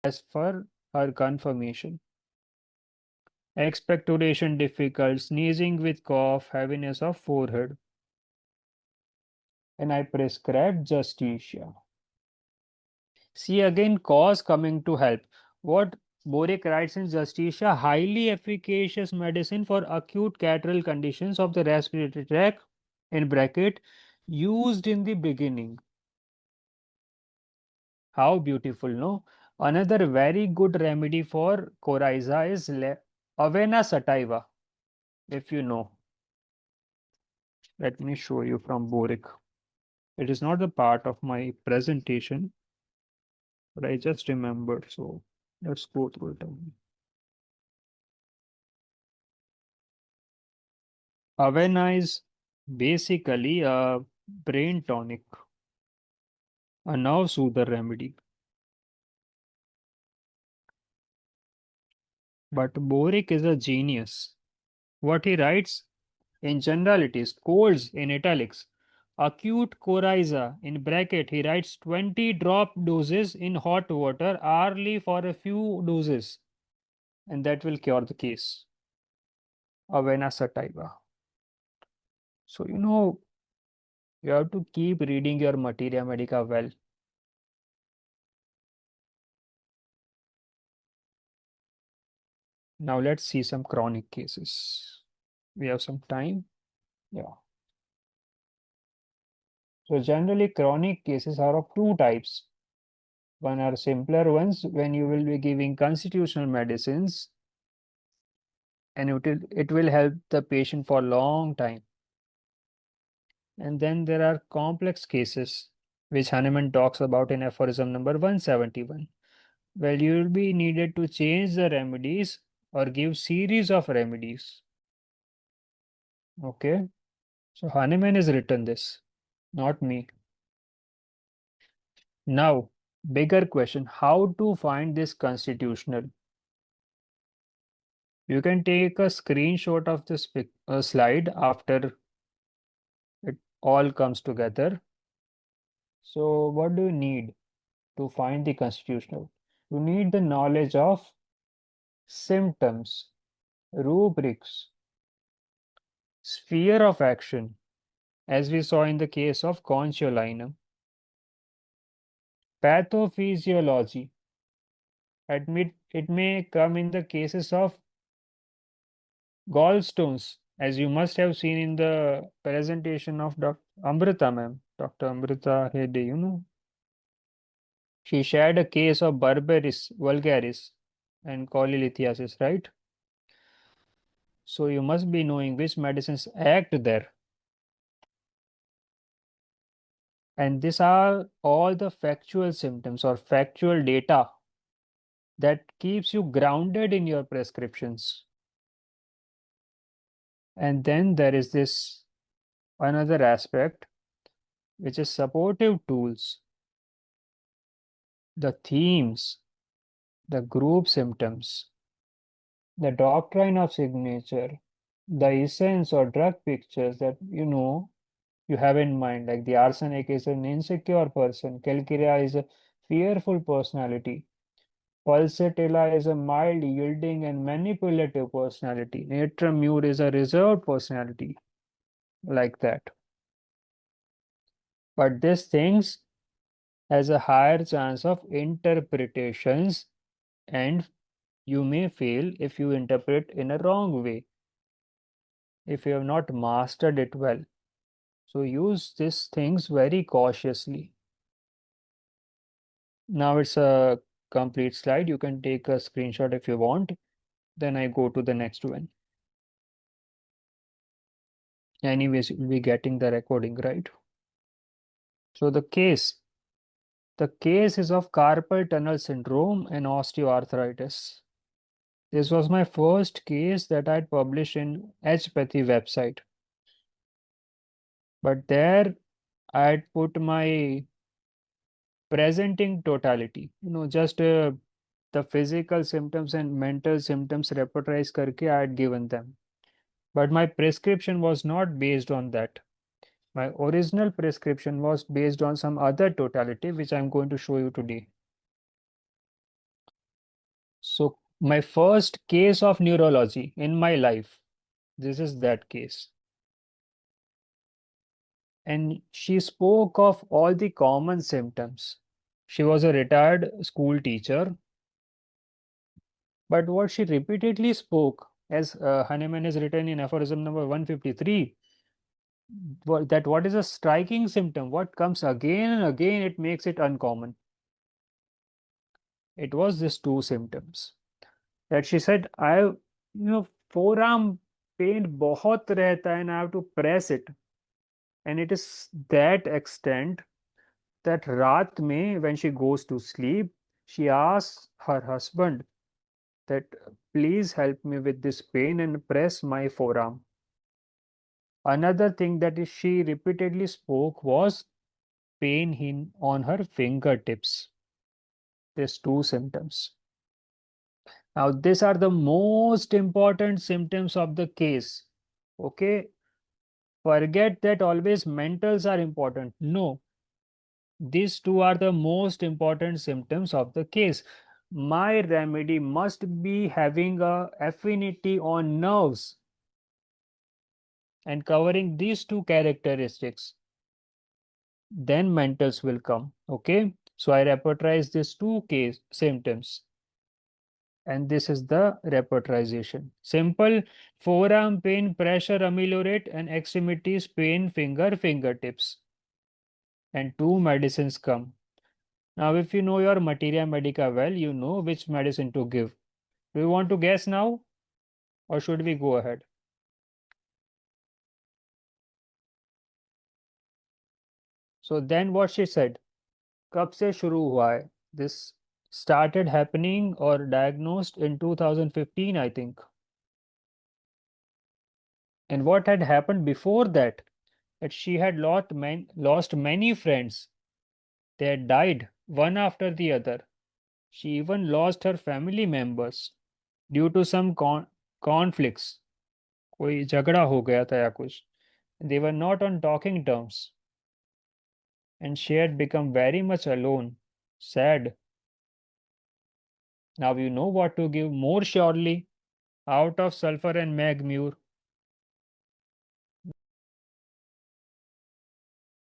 as for her confirmation. Expectoration difficult, sneezing with cough, heaviness of forehead. And I prescribed Justicia. See again, cause coming to help. What Boric writes in Justicia, highly efficacious medicine for acute catarrhal conditions of the respiratory tract, in bracket, used in the beginning. How beautiful, no? Another very good remedy for coryza is Avena sativa, if you know. Let me show you from Boric. It is not a part of my presentation, but I just remembered. So let's go through it again. Avena is basically a brain tonic, a nerve soother remedy. But Boric is a genius. What he writes in generalities, colds in italics, acute coryza in bracket, he writes 20 drop doses in hot water hourly for a few doses, and that will cure the case. Avena sativa. So, you have to keep reading your materia medica well. Now, let's see some chronic cases. We have some time. Yeah. So, generally, chronic cases are of two types. One are simpler ones when you will be giving constitutional medicines and it will help the patient for a long time. And then there are complex cases, which Hahnemann talks about in aphorism number 171. Well, you will be needed to change the remedies or give series of remedies. Okay. So Hahnemann has written this, not me. Now, bigger question, how to find this constitutional? You can take a screenshot of this slide after it all comes together. So what do you need to find the constitutional? You need the knowledge of symptoms, rubrics, sphere of action, as we saw in the case of concholinum, pathophysiology. Admit it may come in the cases of gallstones, as you must have seen in the presentation of Dr. Amrita ma'am, Dr. Amrita Hede. She shared a case of Berberis vulgaris and cholelithiasis, right? So you must be knowing which medicines act there. And these are all the factual symptoms or factual data that keeps you grounded in your prescriptions. And then there is this another aspect, which is supportive tools, the themes, the group symptoms, the doctrine of signature, the essence or drug pictures that you have in mind, like the arsenic is an insecure person, calcarea is a fearful personality, pulsatilla is a mild, yielding, and manipulative personality, natrum mur is a reserved personality, like that. But these things has a higher chance of interpretations, and you may fail if you interpret in a wrong way, if you have not mastered it well. So use these things very cautiously. Now it's a complete slide. You can take a screenshot if you want. Then I go to the next one. Anyways, you'll be getting the recording, right? So the case is of carpal tunnel syndrome and osteoarthritis. This was my first case that I'd published in H-pathy website. But there I'd put my presenting totality, just the physical symptoms and mental symptoms repertorize karke I had given them. But my prescription was not based on that. My original prescription was based on some other totality, which I'm going to show you today. My first case of neurology in my life. This is that case. And she spoke of all the common symptoms. She was a retired school teacher, but what she repeatedly spoke, as Hahnemann has written in aphorism number 153, that what is a striking symptom, what comes again and again, it makes it uncommon. It was these two symptoms. That she said, forearm pain बहुत रहता है and I have to press it. And it is that extent that रात में, when she goes to sleep, she asks her husband that please help me with this pain and press my forearm. Another thing that she repeatedly spoke was pain on her fingertips. These two symptoms. Now, these are the most important symptoms of the case. Okay, forget that always mentals are important. No, these two are the most important symptoms of the case. My remedy must be having a affinity on nerves and covering these two characteristics. Then mentals will come. Okay, so I repertorize these two case symptoms. And this is the repertorization. Simple: forearm pain, pressure ameliorate, and extremities pain, fingertips. And two medicines come. Now, if you know your materia medica well, you know which medicine to give. Do you want to guess now, or should we go ahead? So then what she said, कब से शुरू हुआ है? This started happening or diagnosed in 2015, I think. And what had happened before that? That she had lost many friends. They had died one after the other. She even lost her family members due to some conflicts. कोई झगड़ा हो गया था या कुछ. They were not on talking terms, and she had become very much alone, sad. Now you know what to give more surely, out of sulfur and magmure.